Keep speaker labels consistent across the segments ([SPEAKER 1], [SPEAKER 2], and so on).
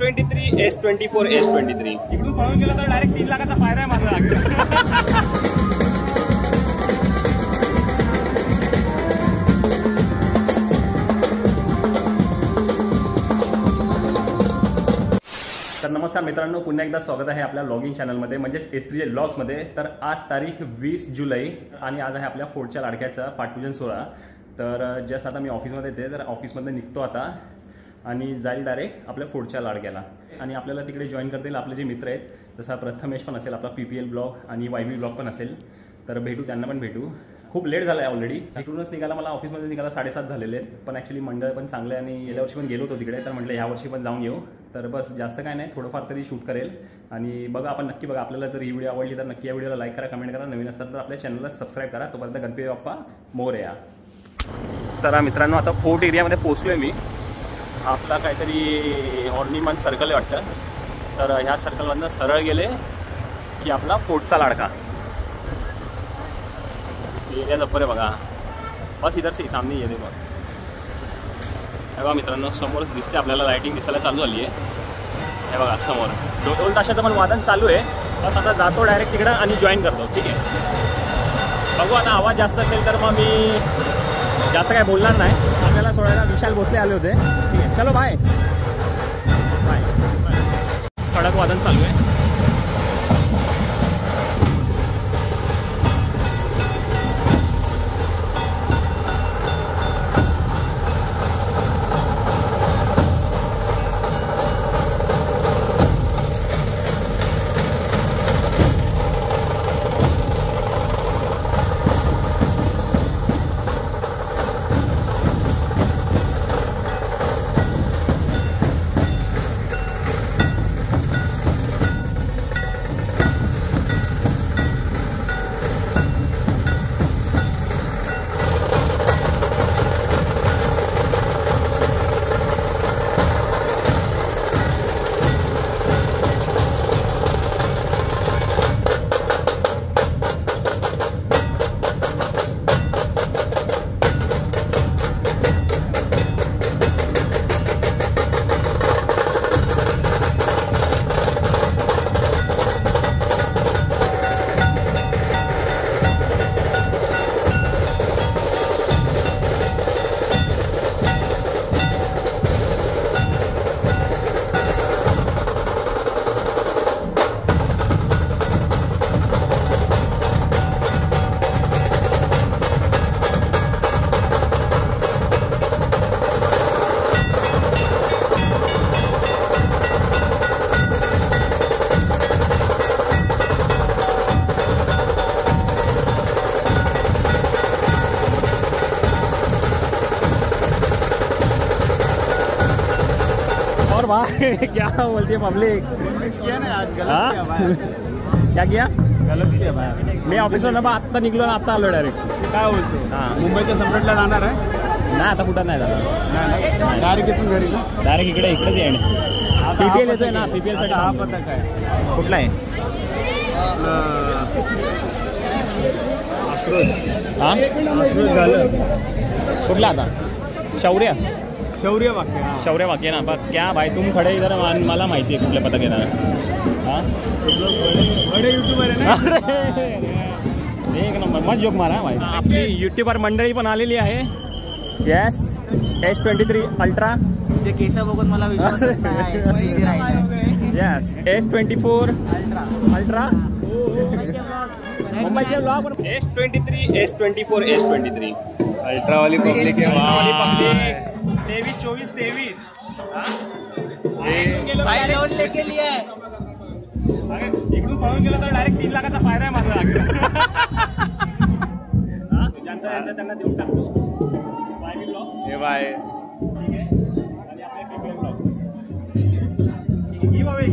[SPEAKER 1] S23 S24 S23
[SPEAKER 2] इकडून पळून गेला तर डायरेक्ट 3 लाखाचा फायदा आहे माझा.
[SPEAKER 1] तर नमस्कार मित्रांनो, पुन्हा एकदा स्वागत आहे आपल्या व्लॉगिंग चॅनलमध्ये म्हणजेच S3J व्लॉग्समध्ये. तर आज तारीख 20 जुलै आणि आज आहे आपल्या फोर्टच्या लाडक्याचा पाठपूजन सोहळा. तर जस्ट आता मी ऑफिसमध्ये येते, तर ऑफिसमधून निघतो आता आणि जाईल डायरेक्ट आपल्या फोर्टच्या लाडक्याला. आणि आपल्याला तिकडे जॉईन करतील आपले जे मित्र आहेत, जसा प्रथमेश पण असेल, आपला PPL ब्लॉग आणि YB ब्लॉग पण असेल. तर भेटू, त्यांना पण भेटू. खूप लेट झाला आहे ऑलरेडी. तिकडूनच निघाला, मला ऑफिसमध्ये निघाला 7:30 झालेले आहेत. पण ॲक्च्युली मंडळ पण चांगलं आहे आणि गेल्या वर्षी पण गेलो होतो तिकडे, तर म्हटलं ह्या वर्षी पण जाऊन येऊ. तर बस जास्त काय नाही, थोडंफार तरी शूट करेल. आणि बघा, आपण नक्की बघा. आपल्याला जर ही व्हिडिओ आवडली तर नक्की या व्हिडिओला लाईक करा, कमेंट करा. नवीन असतात तर आपल्या चॅनलला सबस्क्राईब करा. तोपर्यंत गणपती बाप्पा मोरया. चला मित्रांनो, आता फोर्ट एरियामध्ये पोहोचलो आहे मी. आपला काहीतरी हॉर्निमन सर्कल आहे वाटतं. तर ह्या सर्कलमधनं सरळ गेले की आपला फोर्टचा लाडका एरिया जप्पर आहे बघा. बस इधर से सामने ये देखो. हे बघा मित्रांनो, समोर दिसते आपल्याला, लाईटिंग दिसायला चालू झाली आहे. हे बघा समोर ढोल ताशाचं पण वादन चालू आहे. बस आता जातो डायरेक्ट तिकडं आणि जॉईन करतो. ठीक आहे, बघू आता. आवाज जास्त असेल तर मग मी जास्त काय बोलणार नाही. आपल्याला सोडायला विशाल भोसले आले होते. ठीक आहे, चलो बाय बाय. कडक वादन चालू आहे. क्या बोलती है पब्लिक?
[SPEAKER 2] किया ना आज, गलत किया भाई.
[SPEAKER 1] क्या किया?
[SPEAKER 2] गलत किया भाई.
[SPEAKER 1] मी ऑफिसवर ना आत्ता निघलो ना, आत्ता आलो डायरेक्ट.
[SPEAKER 2] काय बोलतो?
[SPEAKER 1] हां,
[SPEAKER 2] मुंबईच्या सम्राटला जाणार आहे?
[SPEAKER 1] नाही आता कुठं नाही जाणार.
[SPEAKER 2] डायरेक्ट इथून घरी ना?
[SPEAKER 1] डायरेक्ट इकडेच येणे. PPL येतोय ना, PPL साठी.
[SPEAKER 2] हा पता काय
[SPEAKER 1] कुठला आहे? हां,
[SPEAKER 2] झालं
[SPEAKER 1] कुठला आता? शौर्य
[SPEAKER 2] वाक्य.
[SPEAKER 1] शौर्य वाक्य ना. बघ क्या भाई, तुम खडे इधर. मला माहिती आहे कुठल्या पथक येणार. हां,
[SPEAKER 2] बडे युट्यूबर आहे ना.
[SPEAKER 1] एक नंबर, मस्त जोक मारा भाई. आपली युट्यूबर मंडळी पण आलेली आहे. Yes, S23 ultra.
[SPEAKER 3] जे केस बघून मला विश्वास
[SPEAKER 1] येस, S24 अल्ट्रा. मुंबईचे blog. S23 S24 S23
[SPEAKER 2] ultra वाली पब्लिक है.
[SPEAKER 1] 23 24 23.
[SPEAKER 3] लेके लिया है.
[SPEAKER 2] इकडून पळून गेला तर डायरेक्ट 3 लाखाचा फायदा आहे माझा.
[SPEAKER 1] ज्यांचा त्यांना देऊन टाकतो. YB ब्लॉग
[SPEAKER 2] हे बाय.
[SPEAKER 1] ठीक आहे, आणि आपले PPL ब्लॉग्स. Give away.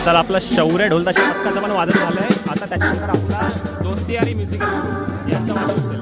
[SPEAKER 1] चला आपला शौर्य ढोलताशा पथकाचं पण वादन झालं आहे. आता त्याच्यानंतर आपला दोस्ती आणि म्युझिकल यांचा वादन असेल.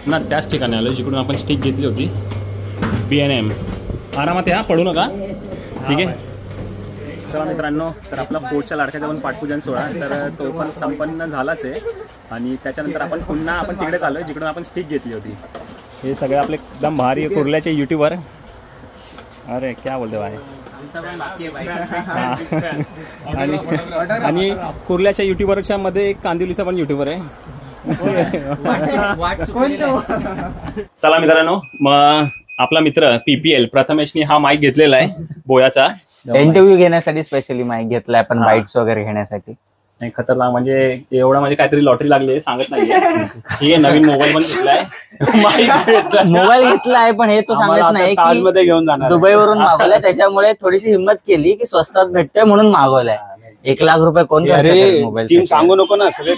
[SPEAKER 1] ना त्याच ठिकाणी आलो जिकडून आपण स्टिक घेतली होती. BNM आरामात या, पडू नका. ठीक आहे. चला मित्रांनो, तर आपला फोर्टच्या लाडक्याचा पण पाठपूजन सोहळा तर तो पण संपन्न झालाच आहे. आणि त्याच्यानंतर आपण पुन्हा तिकडेच आलो जिकडून आपण स्टिक घेतली होती. हे सगळे आपले एकदम भारी कुर्ल्याचे युट्यूबर. अरे क्या बोलते भाई. आणि कुर्ल्याच्या युट्यूबरच्या मध्ये एक कांदिवलीचा पण युट्यूबर आहे. चला मित्रांनो, मग आपला मित्र PPL प्रथमेशनी हा माईक घेतलेला आहे बोयाचा.
[SPEAKER 3] इंटरव्ह्यू घेण्यासाठी स्पेशली माईक घेतलाय आपण, बाईट्स वगैरे घेण्यासाठी.
[SPEAKER 1] नाही खतरनाक, म्हणजे एवढा म्हणजे काहीतरी लॉटरी लागली सांगत नाहीये. ठीक आहे. नवीन मोबाईल पण घेतलाय.
[SPEAKER 3] मोबाईल घेतलाय पण हे तो सांगत नाही की
[SPEAKER 1] घेऊन जाणार
[SPEAKER 3] दुबईवरून मागवलाय. त्याच्यामुळे थोडीशी हिंमत केली की स्वस्तात भेटतोय म्हणून मागवलाय. 1 लाख रुपये कोण
[SPEAKER 2] स्कीम सांगू नको ना, सगळे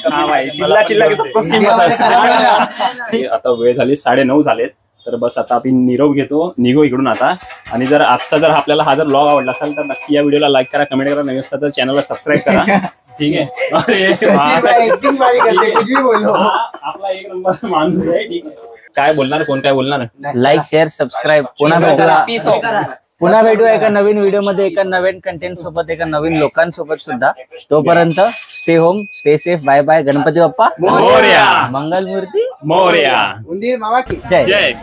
[SPEAKER 1] आता वेळ झाली 9:30 झालेत. तर बस आता आपण निरोप घेतो, निघो इकडून आता. आणि जर आजचा जर आपल्याला हा जर ब्लॉग आवडला असेल तर नक्की या व्हिडिओला लाईक करा, कमेंट करा, नवीन असतात तर चॅनलला सबस्क्राईब करा. ठीक आहे. आपला एक नंबर माणूस आहे. ठीक आहे. काय बोलणार, कोण काय बोलणार.
[SPEAKER 3] Like share subscribe. पुन्हा भेटूया एका नवीन व्हिडिओ मध्ये, एका नवीन कंटेंट सोबत, एका नवीन लोकांसोबत सुद्धा. तोपर्यंत stay home, stay safe. Bye bye. Ganpati Bappa
[SPEAKER 1] Morya.
[SPEAKER 3] Mangalmurti
[SPEAKER 1] Morya.
[SPEAKER 3] जय
[SPEAKER 1] जय.